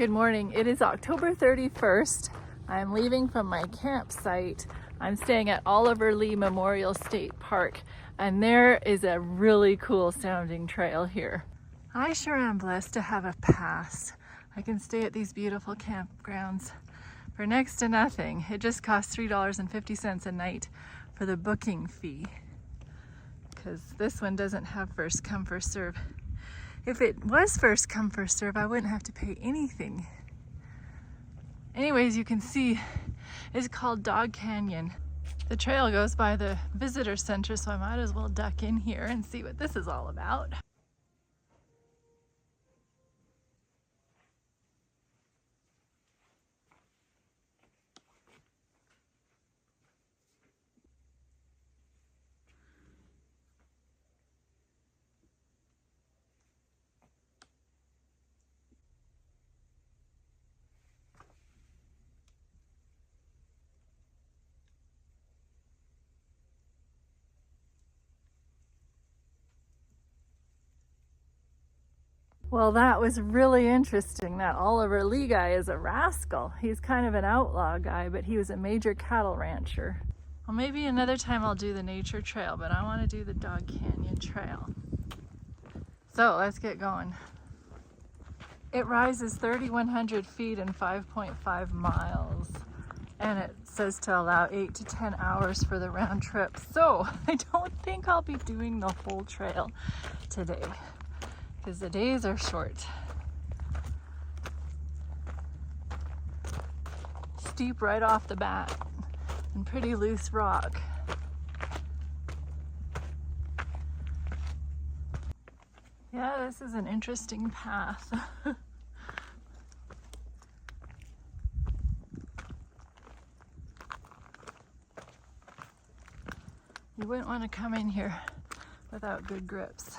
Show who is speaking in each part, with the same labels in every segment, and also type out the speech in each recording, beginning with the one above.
Speaker 1: Good morning. It is October 31st. I'm leaving from my campsite. I'm staying at Oliver Lee Memorial State Park, and there is a really cool sounding trail here. I sure am blessed to have a pass. I can stay at these beautiful campgrounds for next to nothing. It just costs $3.50 a night for the booking fee, because this one doesn't have first come, first serve. If it was first come, first serve, I wouldn't have to pay anything. Anyways, you can see it's called Dog Canyon. The trail goes by the visitor center, so I might as well duck in here and see what this is all about. Well, that was really interesting. That Oliver Lee guy is a rascal. He's kind of an outlaw guy, but he was a major cattle rancher. Well, maybe another time I'll do the nature trail, but I want to do the Dog Canyon trail. So let's get going. It rises 3,100 feet and 5.5 miles. And it says to allow 8 to 10 hours for the round trip. So I don't think I'll be doing the whole trail today, because the days are short. Steep right off the bat and pretty loose rock. Yeah, this is an interesting path. You wouldn't want to come in here without good grips.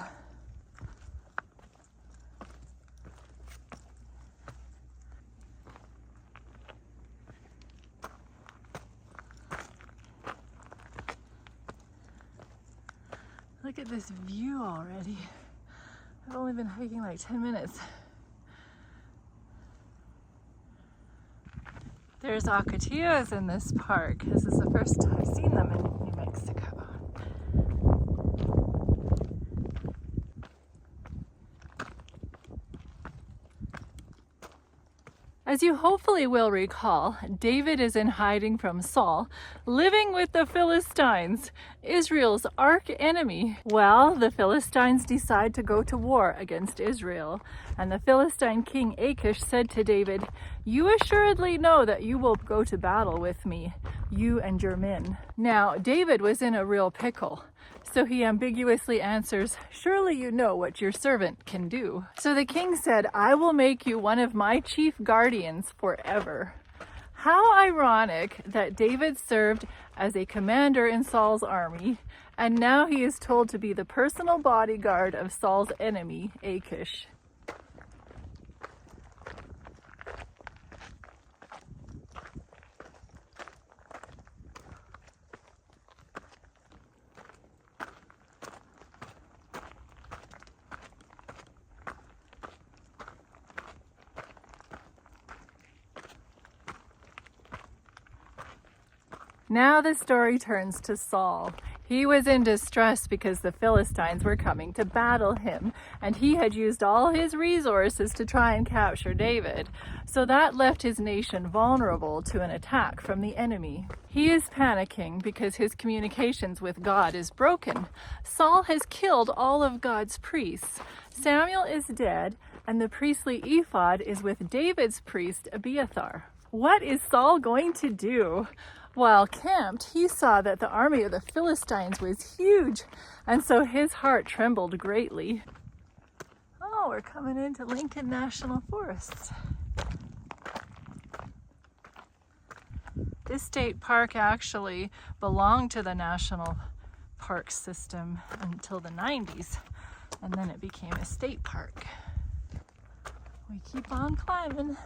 Speaker 1: Look at this view already. I've only been hiking like 10 minutes. There's ocotillos in this park. This is the first time I've seen them in New Mexico. As you hopefully will recall, David is in hiding from Saul, living with the Philistines, Israel's arch enemy. Well, the Philistines decide to go to war against Israel, and the Philistine king Achish said to David, "You assuredly know that you will go to battle with me, you and your men." Now, David was in a real pickle, so he ambiguously answers, "Surely you know what your servant can do." So the king said, "I will make you one of my chief guardians forever." How ironic that David served as a commander in Saul's army, and now he is told to be the personal bodyguard of Saul's enemy, Achish. Now the story turns to Saul. He was in distress because the Philistines were coming to battle him, and he had used all his resources to try and capture David. So that left his nation vulnerable to an attack from the enemy. He is panicking because his communications with God is broken. Saul has killed all of God's priests. Samuel is dead, and the priestly ephod is with David's priest Abiathar. What is Saul going to do? While camped, he saw that the army of the Philistines was huge, and so his heart trembled greatly. Oh, we're coming into Lincoln National Forest. This state park actually belonged to the National Park System until the 90s, and then it became a state park. We keep on climbing.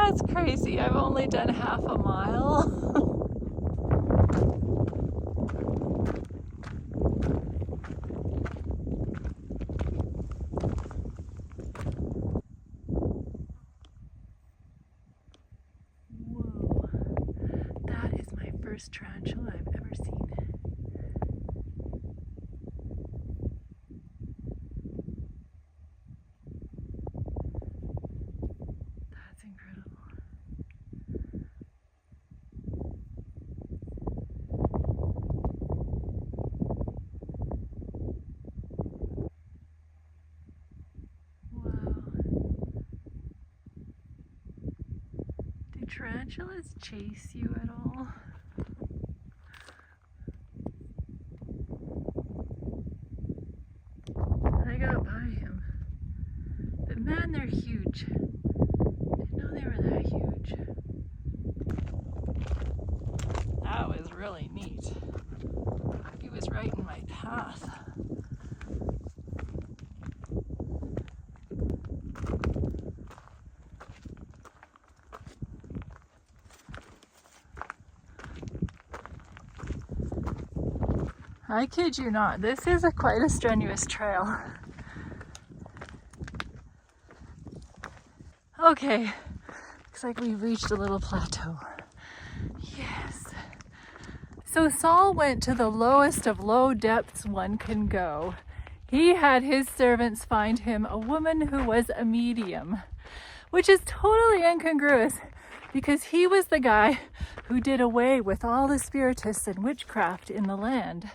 Speaker 1: That's crazy. I've only done half a mile. Whoa. That is my first tarantula I've ever seen. That's incredible. Wow. Do tarantulas chase you at all? I got by him. But man, they're huge. Didn't know they were that huge. That was really neat. He was right in my path. I kid you not, this is quite a strenuous trail. Okay, looks like we've reached a little plateau. Yes. So Saul went to the lowest of low depths one can go. He had his servants find him a woman who was a medium, which is totally incongruous because he was the guy who did away with all the spiritists and witchcraft in the land.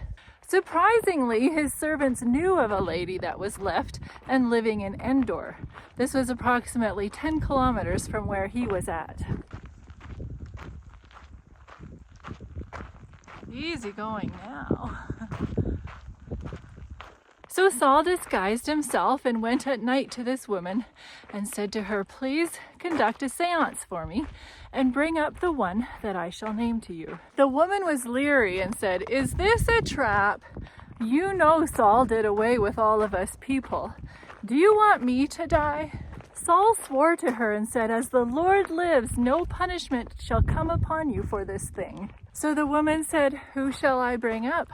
Speaker 1: Surprisingly, his servants knew of a lady that was left and living in Endor. This was approximately 10 kilometers from where he was at. Easy going now. So Saul disguised himself and went at night to this woman and said to her, "Please conduct a seance for me and bring up the one that I shall name to you." The woman was leery and said, "Is this a trap? You know Saul did away with all of us people. Do you want me to die?" Saul swore to her and said, "As the Lord lives, no punishment shall come upon you for this thing." So the woman said, "Who shall I bring up?"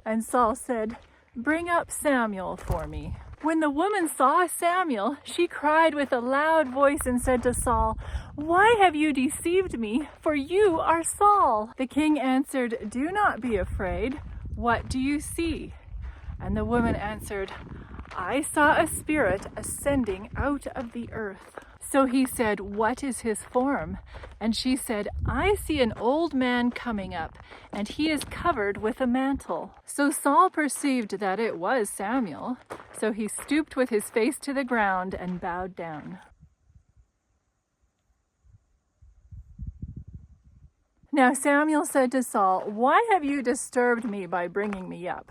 Speaker 1: And Saul said, "Bring up Samuel for me." When the woman saw Samuel, she cried with a loud voice and said to Saul, "Why have you deceived me? For you are Saul." The king answered, "Do not be afraid. What do you see?" And the woman answered, "I saw a spirit ascending out of the earth." So he said, "What is his form?" And she said, "I see an old man coming up, and he is covered with a mantle." So Saul perceived that it was Samuel. So he stooped with his face to the ground and bowed down. Now Samuel said to Saul, "Why have you disturbed me by bringing me up?"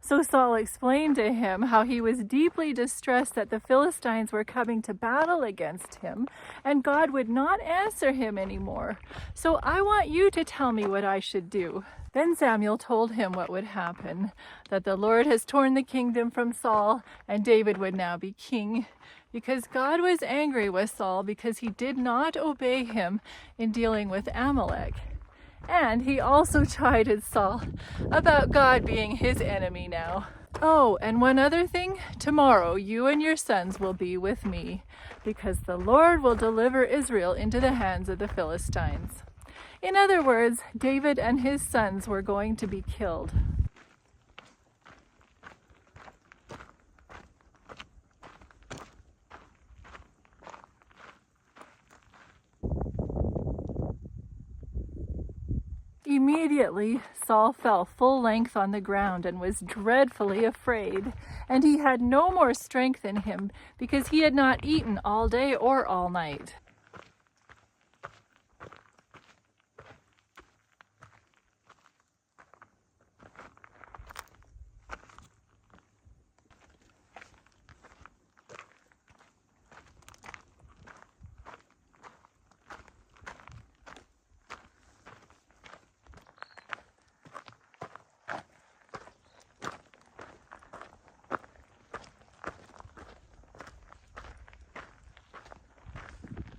Speaker 1: So Saul explained to him how he was deeply distressed that the Philistines were coming to battle against him, and God would not answer him anymore. "So I want you to tell me what I should do." Then Samuel told him what would happen, that the Lord has torn the kingdom from Saul, and David would now be king, because God was angry with Saul because he did not obey him in dealing with Amalek. And he also chided Saul about God being his enemy now. Oh, and one other thing, tomorrow you and your sons will be with me, because the Lord will deliver Israel into the hands of the Philistines. In other words, David and his sons were going to be killed. Immediately Saul fell full length on the ground and was dreadfully afraid, and he had no more strength in him because he had not eaten all day or all night.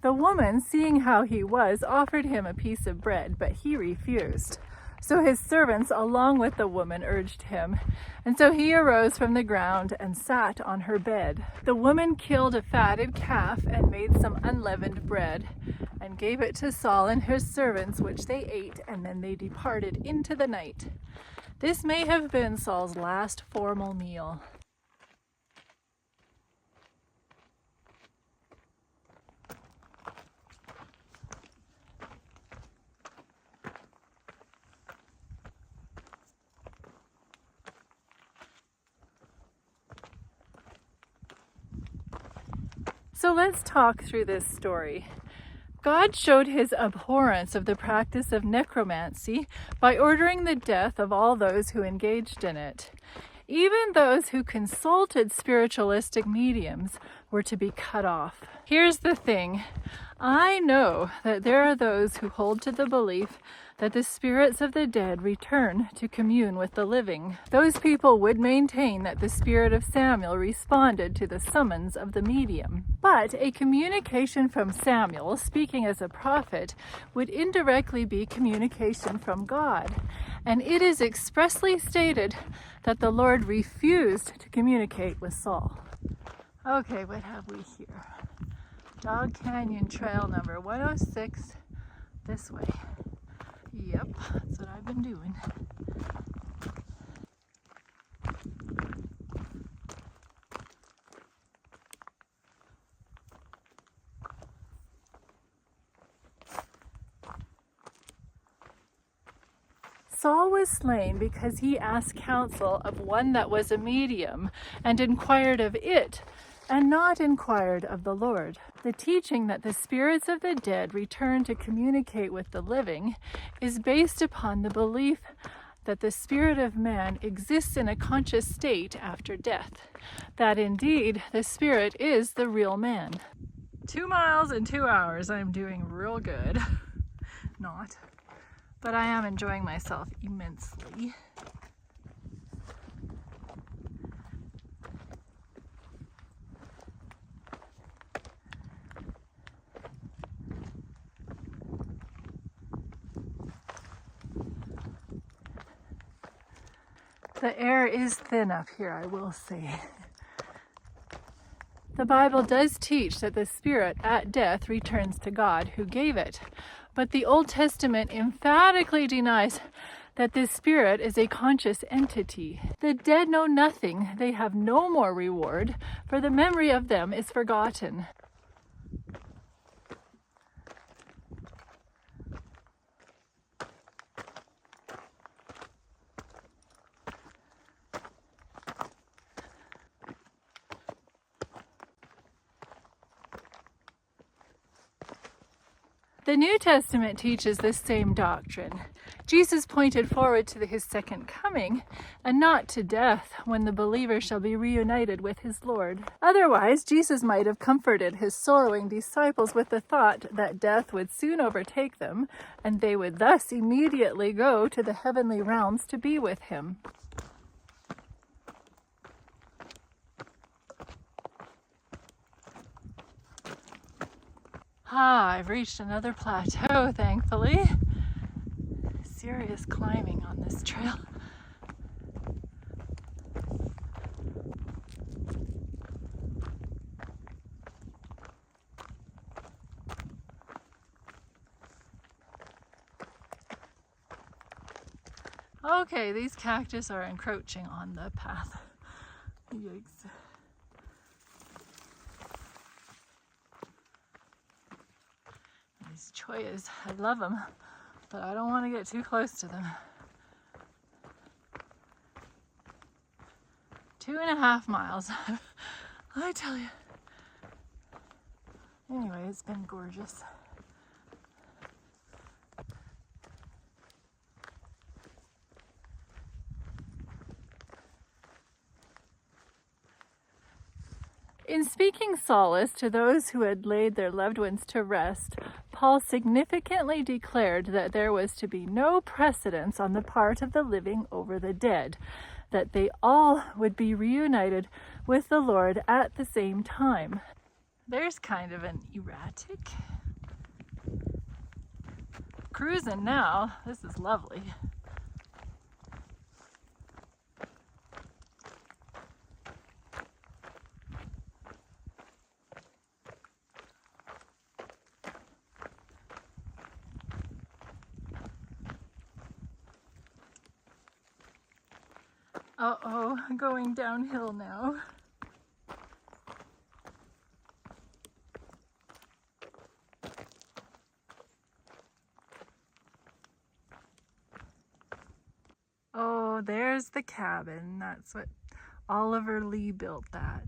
Speaker 1: The woman, seeing how he was, offered him a piece of bread, but he refused. So his servants, along with the woman, urged him. And so he arose from the ground and sat on her bed. The woman killed a fatted calf and made some unleavened bread and gave it to Saul and his servants, which they ate, and then they departed into the night. This may have been Saul's last formal meal. So let's talk through this story. God showed his abhorrence of the practice of necromancy by ordering the death of all those who engaged in it. Even those who consulted spiritualistic mediums were to be cut off. Here's the thing. I know that there are those who hold to the belief that the spirits of the dead return to commune with the living. Those people would maintain that the spirit of Samuel responded to the summons of the medium. But a communication from Samuel, speaking as a prophet, would indirectly be communication from God. And it is expressly stated that the Lord refused to communicate with Saul. Okay, what have we here? Dog Canyon Trail number 106, this way. Yep, that's what I've been doing. Saul was slain because he asked counsel of one that was a medium and inquired of it, and not inquired of the Lord. The teaching that the spirits of the dead return to communicate with the living is based upon the belief that the spirit of man exists in a conscious state after death, that indeed the spirit is the real man. 2 miles in 2 hours. I'm doing real good. Not. But I am enjoying myself immensely. The air is thin up here, I will say. The Bible does teach that the spirit at death returns to God who gave it. But the Old Testament emphatically denies that this spirit is a conscious entity. The dead know nothing. They have no more reward, for the memory of them is forgotten. The New Testament teaches this same doctrine. Jesus pointed forward to his second coming, and not to death, when the believer shall be reunited with his Lord. Otherwise, Jesus might have comforted his sorrowing disciples with the thought that death would soon overtake them, and they would thus immediately go to the heavenly realms to be with him. I've reached another plateau, thankfully. Serious climbing on this trail. Okay, these cactus are encroaching on the path. Yikes. These choyas, I love them, but I don't want to get too close to them. 2.5 miles, I tell you. Anyway, it's been gorgeous. In speaking solace to those who had laid their loved ones to rest, Paul significantly declared that there was to be no precedence on the part of the living over the dead, that they all would be reunited with the Lord at the same time. There's kind of an erratic. Cruising now. This is lovely. Uh-oh, going downhill now. Oh, there's the cabin. That's what Oliver Lee built that.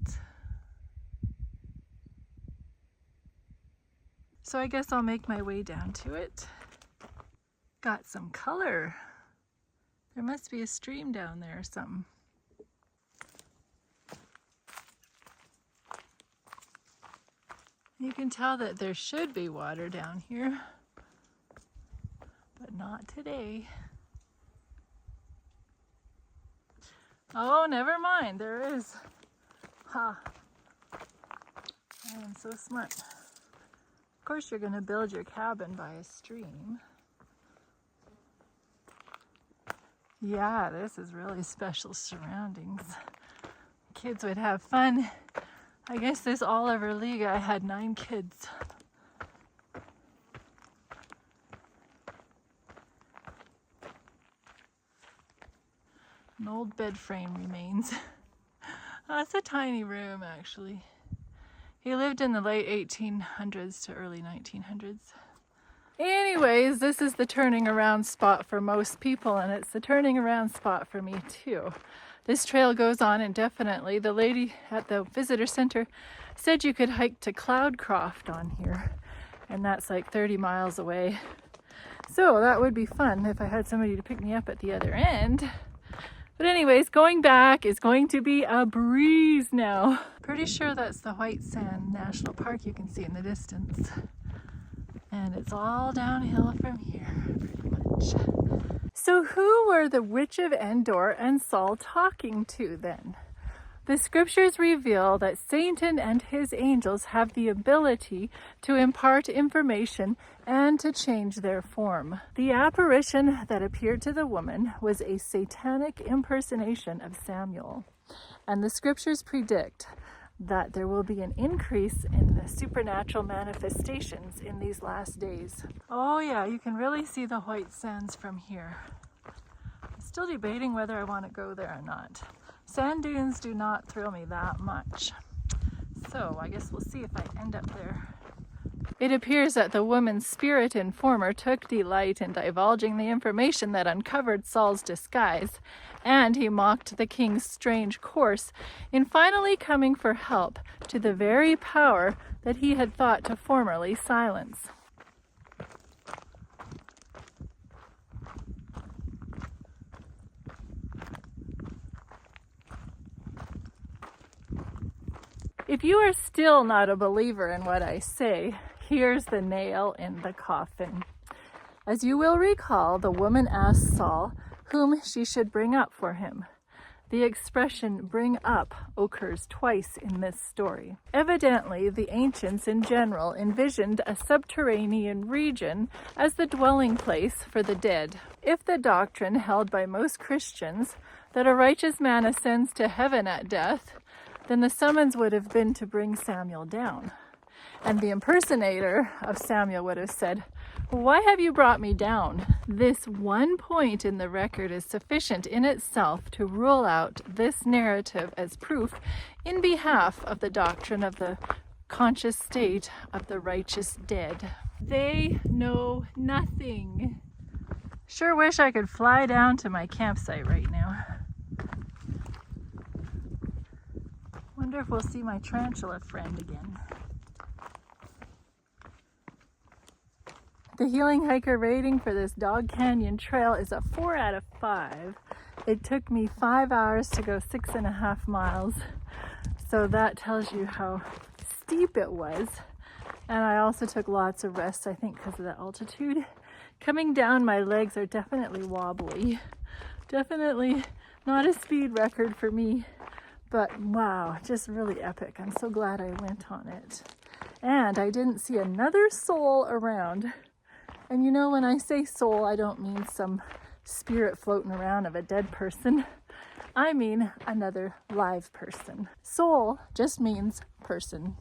Speaker 1: So I guess I'll make my way down to it. Got some color. There must be a stream down there or something. You can tell that there should be water down here, but not today. Oh, never mind, there is. Ha! I am so smart. Of course you're going to build your cabin by a stream. Yeah, this is really special surroundings. Kids would have fun. I guess this Oliver Lee guy had 9 kids. An old bed frame remains. It's a tiny room, actually. He lived in the late 1800s to early 1900s. Anyways, this is the turning around spot for most people, and it's the turning around spot for me too. This trail goes on indefinitely. The lady at the visitor center said you could hike to Cloudcroft on here, and that's like 30 miles away. So that would be fun if I had somebody to pick me up at the other end. But anyways, going back is going to be a breeze now. Pretty sure that's the White Sand National Park you can see in the distance. And it's all downhill from here, pretty much. So who were the Witch of Endor and Saul talking to then? The scriptures reveal that Satan and his angels have the ability to impart information and to change their form. The apparition that appeared to the woman was a satanic impersonation of Samuel. And the scriptures predict that there will be an increase in the supernatural manifestations in these last days. Oh yeah, you can really see the white sands from here. I'm still debating whether I want to go there or not. Sand dunes do not thrill me that much. So I guess we'll see if I end up there. It appears that the woman's spirit informer took delight in divulging the information that uncovered Saul's disguise, and he mocked the king's strange course in finally coming for help to the very power that he had thought to formerly silence. If you are still not a believer in what I say, here's the nail in the coffin. As you will recall, the woman asked Saul whom she should bring up for him. The expression bring up occurs twice in this story. Evidently, the ancients in general envisioned a subterranean region as the dwelling place for the dead. If the doctrine held by most Christians that a righteous man ascends to heaven at death, then the summons would have been to bring Samuel down. And the impersonator of Samuel would have said, "Why have you brought me down?" This one point in the record is sufficient in itself to rule out this narrative as proof in behalf of the doctrine of the conscious state of the righteous dead. They know nothing. Sure wish I could fly down to my campsite right now. Wonder if we'll see my tarantula friend again. The healing hiker rating for this Dog Canyon trail is a 4 out of 5. It took me 5 hours to go 6.5 miles. So that tells you how steep it was. And I also took lots of rest, I think, because of the altitude. Coming down, my legs are definitely wobbly. Definitely not a speed record for me. But wow, just really epic. I'm so glad I went on it. And I didn't see another soul around. And you know, when I say soul, I don't mean some spirit floating around of a dead person. I mean another live person. Soul just means person.